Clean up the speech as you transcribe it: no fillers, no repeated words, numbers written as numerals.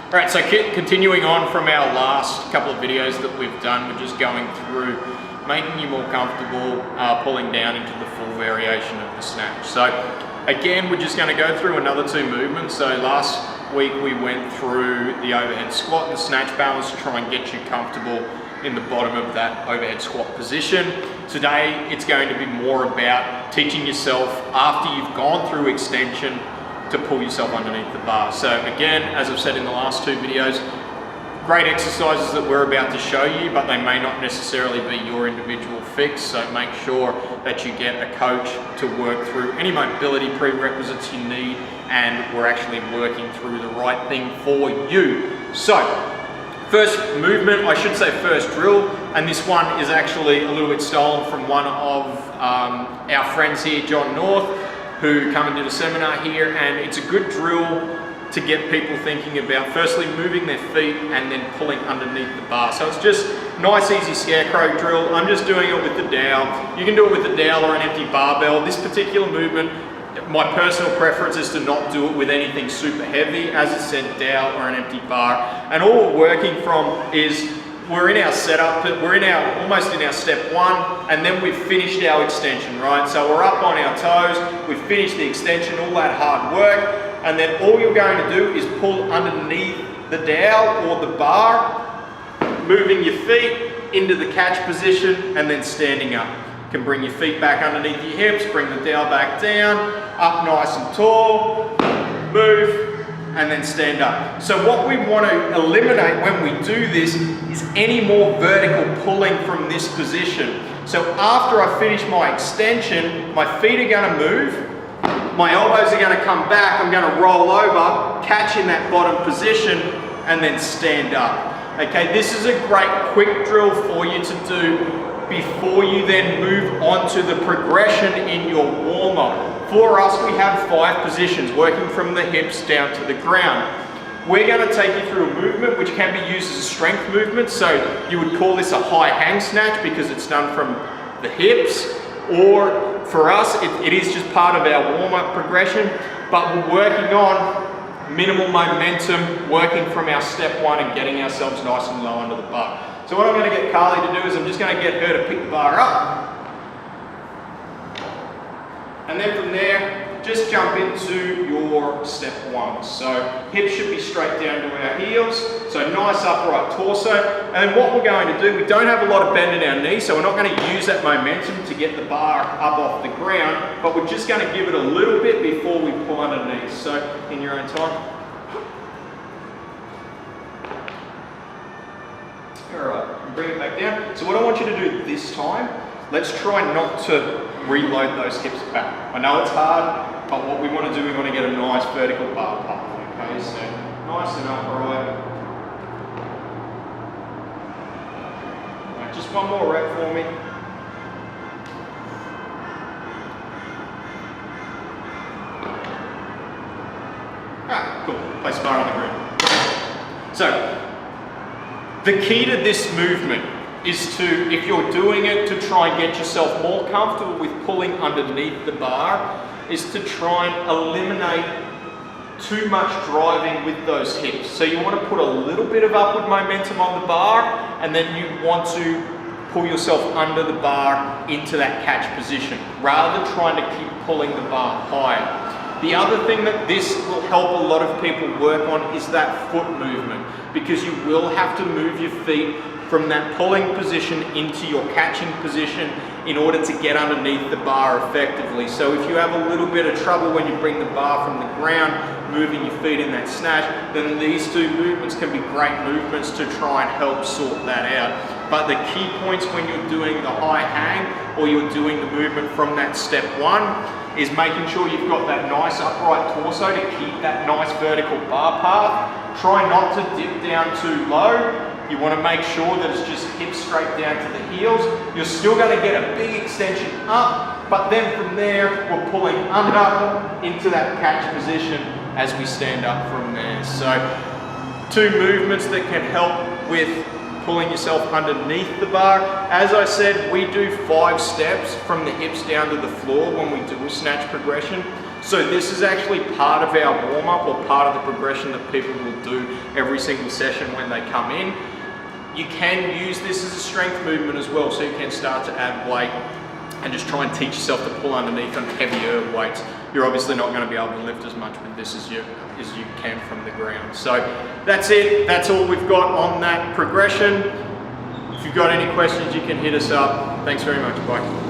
Alright, so continuing on from our last couple of videos that we've done, we're just going through making you more comfortable pulling down into the full variation of the snatch. So again, we're just going to go through another two movements. So last week we went through the overhead squat and the snatch balance to try and get you comfortable in the bottom of that overhead squat position. Today it's going to be more about teaching yourself, after you've gone through extension, to pull yourself underneath the bar. So again, as I've said in the last two videos, great exercises that we're about to show you, but they may not necessarily be your individual fix. So make sure that you get a coach to work through any mobility prerequisites you need, and we're actually working through the right thing for you. So first movement, I should say first drill, and this one is actually a little bit stolen from one of our friends here, John North, who come and did a seminar here, and it's a good drill to get people thinking about firstly moving their feet and then pulling underneath the bar. So it's just nice easy scarecrow drill. I'm just doing it with the dowel. You can do it with the dowel or an empty barbell. This particular movement, my personal preference is to not do it with anything super heavy, as I said, dowel or an empty bar. And all we're working from is we're in our setup, we're almost in our step one, and then we've finished our extension, right? So we're up on our toes, we've finished the extension, all that hard work, and then all you're going to do is pull underneath the dowel or the bar, moving your feet into the catch position and then standing up. You can bring your feet back underneath your hips, bring the dowel back down, up nice and tall, move, and then stand up. So what we want to eliminate when we do this is any more vertical pulling from this position. So after I finish my extension, my feet are going to move, my elbows are going to come back, I'm going to roll over, catch in that bottom position, and then stand up. Okay, this is a great quick drill for you to do before you then move on to the progression in your warm-up. For us, we have 5 positions, working from the hips down to the ground. We're going to take you through a movement which can be used as a strength movement. So you would call this a high hang snatch because it's done from the hips, or for us, it is just part of our warm-up progression, but we're working on minimal momentum, working from our step one and getting ourselves nice and low under the bar. So what I'm going to get Carly to do is I'm just going to get her to pick the bar up. And then from there, just jump into your step one. So hips should be straight down to our heels. So nice upright torso. And then what we're going to do, we don't have a lot of bend in our knees, so we're not going to use that momentum to get the bar up off the ground, but we're just going to give it a little bit before we pull underneath. So in your own time. All right, bring it back down. So what I want you to do this time, let's try not to reload those hips back. I know it's hard, but what we want to do, we want to get a nice vertical bar up. Okay, so nice and upright. Right, just one more rep for me. Alright, cool. Place the bar on the ground. So, the key to this movement is to, if you're doing it to try and get yourself more comfortable with pulling underneath the bar, is to try and eliminate too much driving with those hips. So you want to put a little bit of upward momentum on the bar, and then you want to pull yourself under the bar into that catch position, rather than trying to keep pulling the bar higher. The other thing that this will help a lot of people work on is that foot movement, because you will have to move your feet from that pulling position into your catching position in order to get underneath the bar effectively. So if you have a little bit of trouble when you bring the bar from the ground, moving your feet in that snatch, then these two movements can be great movements to try and help sort that out. But the key points when you're doing the high hang, or you're doing the movement from that step one, is making sure you've got that nice upright torso to keep that nice vertical bar path. Try not to dip down too low. You want to make sure that it's just hips straight down to the heels. You're still going to get a big extension up, but then from there, we're pulling under into that catch position as we stand up from there. So, two movements that can help with pulling yourself underneath the bar. As I said, we do 5 steps from the hips down to the floor when we do a snatch progression. So this is actually part of our warm-up, or part of the progression that people will do every single session when they come in. You can use this as a strength movement as well, so you can start to add weight and just try and teach yourself to pull underneath on heavier weights. You're obviously not going to be able to lift as much with this as you can from the ground. So that's it. That's all we've got on that progression. If you've got any questions, you can hit us up. Thanks very much. Bye.